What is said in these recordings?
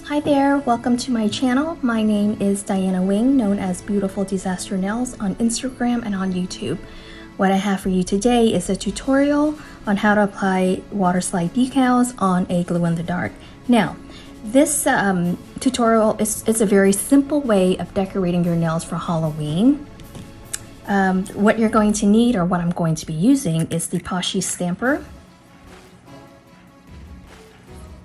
Hi there, welcome to my channel. My name is Diana Wing, known as Beautiful Disaster Nails on Instagram and on YouTube. What I have for you today is a tutorial on how to apply water slide decals on a glow-in-the-dark nail. This tutorial is a very simple way of decorating your nails for Halloween. What you're going to need, or what I'm going to be using, is the Poshy Stamper.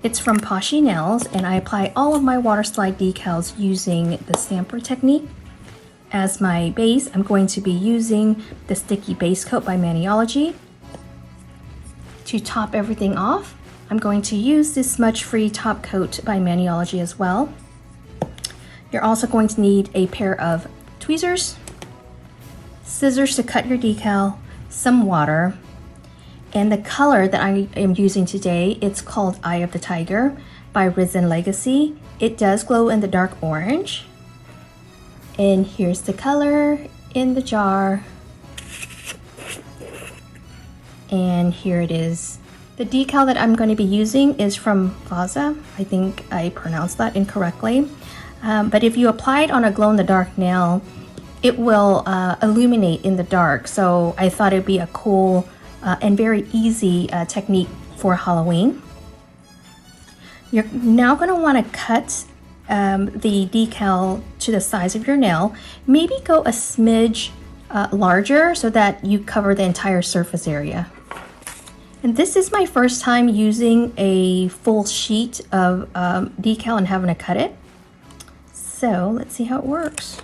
It's from Poshy Nails, and I apply all of my water slide decals using the stamper technique. As my base, I'm going to be using the Sticky Base Coat by Maniology. To top everything off, I'm going to use this smudge-free top coat by Maniology as well. You're also going to need a pair of tweezers, scissors to cut your decal, some water, and the color that I am using today, it's called Eye of the Tiger by Risen Legacy. It does glow in the dark orange. And here's the color in the jar. And here it is. The decal that I'm going to be using is from Voza. I think I pronounced that incorrectly. But if you apply it on a glow-in-the-dark nail, it will illuminate in the dark. So I thought it'd be a cool and very easy technique for Halloween. You're now going to want to cut the decal to the size of your nail. Maybe go a smidge larger so that you cover the entire surface area. And this is my first time using a full sheet of decal and having to cut it. So let's see how it works.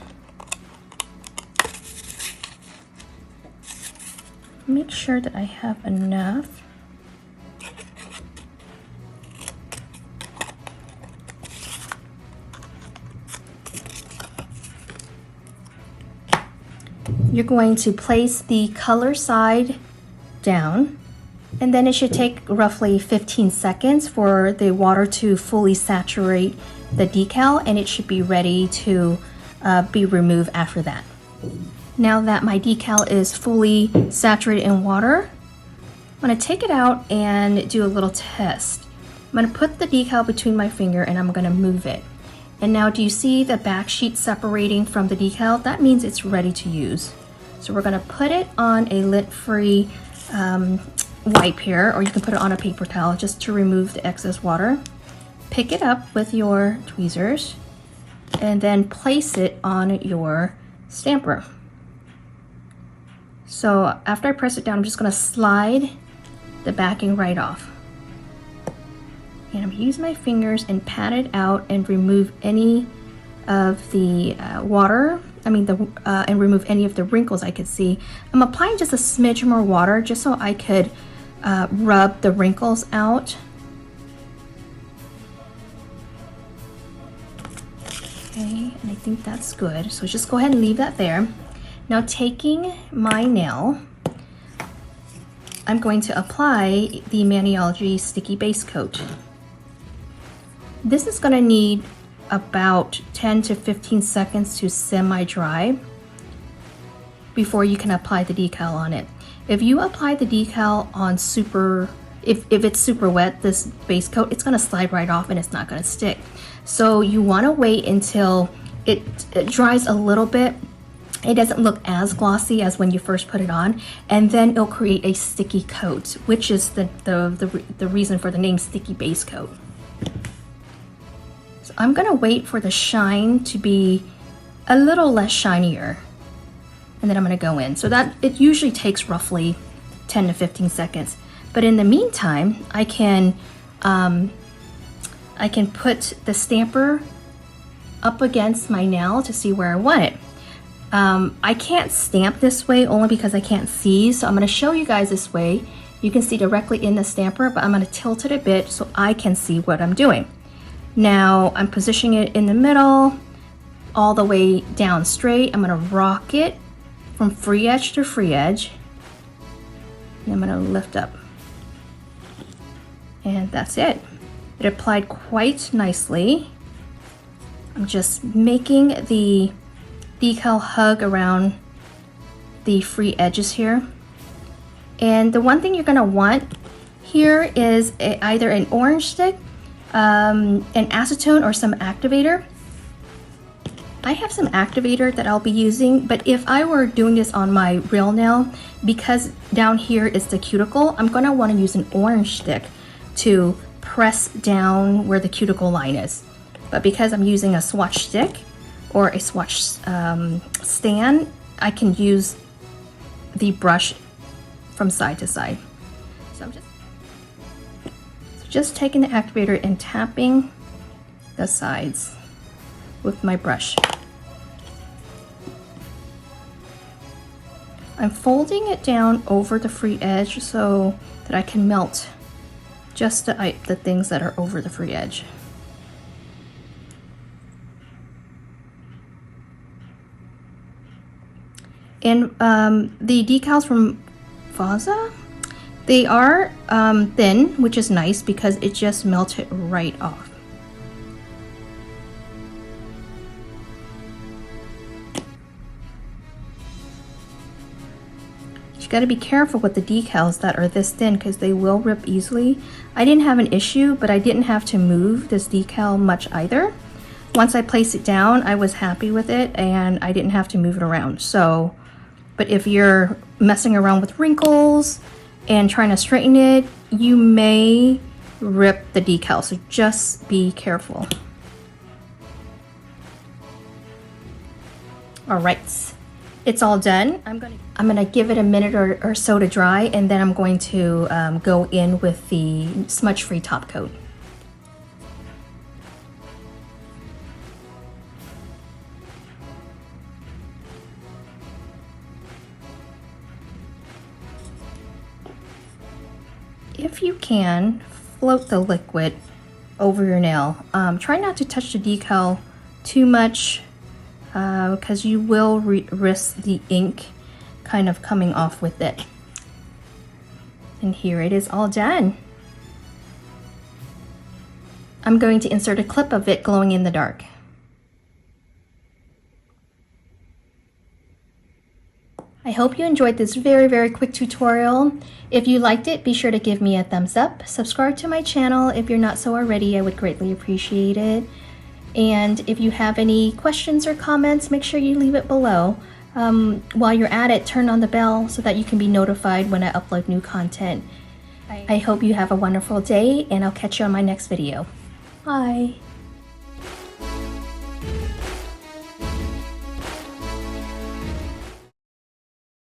Make sure that I have enough. You're going to place the color side down, and then it should take roughly 15 seconds for the water to fully saturate the decal, and it should be ready to be removed after that. Now that my decal is fully saturated in water, I'm going to take it out and do a little test. I'm going to put the decal between my finger and I'm going to move it. And now do you see the back sheet separating from the decal? That means it's ready to use. So we're going to put it on a lint-free wipe here, or you can put it on a paper towel just to remove the excess water. Pick it up with your tweezers and then place it on your stamper. So after I press it down, I'm just going to slide the backing right off. And I'm using my fingers and pat it out and remove any of the water. And remove any of the wrinkles I could see. I'm applying just a smidge more water just so I could rub the wrinkles out. Okay, and I think that's good. So just go ahead and leave that there. Now taking my nail, I'm going to apply the Maniology Sticky Base Coat. This is going to need about 10 to 15 seconds to semi-dry before you can apply the decal on it. If you apply the decal on if it's super wet, this base coat, it's going to slide right off and it's not going to stick. So you want to wait until it dries a little bit. It doesn't look as glossy as when you first put it on, and then it'll create a sticky coat, which is the reason for the name Sticky Base Coat. So I'm gonna wait for the shine to be a little less shinier, and then I'm gonna go in. So that it usually takes roughly 10 to 15 seconds. But in the meantime, I can put the stamper up against my nail to see where I want it. I can't stamp this way only because I can't see, so I'm going to show you guys this way. You can see directly in the stamper, but I'm going to tilt it a bit so I can see what I'm doing. Now I'm positioning it in the middle, all the way down straight. I'm going to rock it from free edge to free edge, and I'm going to lift up. And that's it. It applied quite nicely. I'm just making the decal hug around the free edges here. And the one thing you're going to want here is either an orange stick an acetone or some activator. I have some activator that I'll be using, but if I were doing this on my real nail, because down here is the cuticle, I'm gonna wanna use an orange stick to press down where the cuticle line is. But because I'm using a swatch stick or a swatch stand, I can use the brush from side to side. So I'm just taking the activator and tapping the sides with my brush. I'm folding it down over the free edge so that I can melt just the things that are over the free edge. And the decals from Voza, they are thin, which is nice because it just melted right off. You gotta be careful with the decals that are this thin because they will rip easily. I didn't have an issue, but I didn't have to move this decal much either. Once I placed it down, I was happy with it and I didn't have to move it around. So, but if you're messing around with wrinkles and trying to straighten it, you may rip the decal, so just be careful. All right. It's all done. I'm gonna give it a minute or so to dry, and then I'm going to go in with the smudge-free top coat. If you can, float the liquid over your nail. Try not to touch the decal too much, because you will risk the ink kind of coming off with it. And here it is all done. I'm going to insert a clip of it glowing in the dark. I hope you enjoyed this very quick tutorial. If you liked it, be sure to give me a thumbs up. Subscribe to my channel if you're not so already. I would greatly appreciate it. And if you have any questions or comments, make sure you leave it below. While you're at it, turn on the bell so that you can be notified when I upload new content. I hope you have a wonderful day, and I'll catch you on my next video. Bye.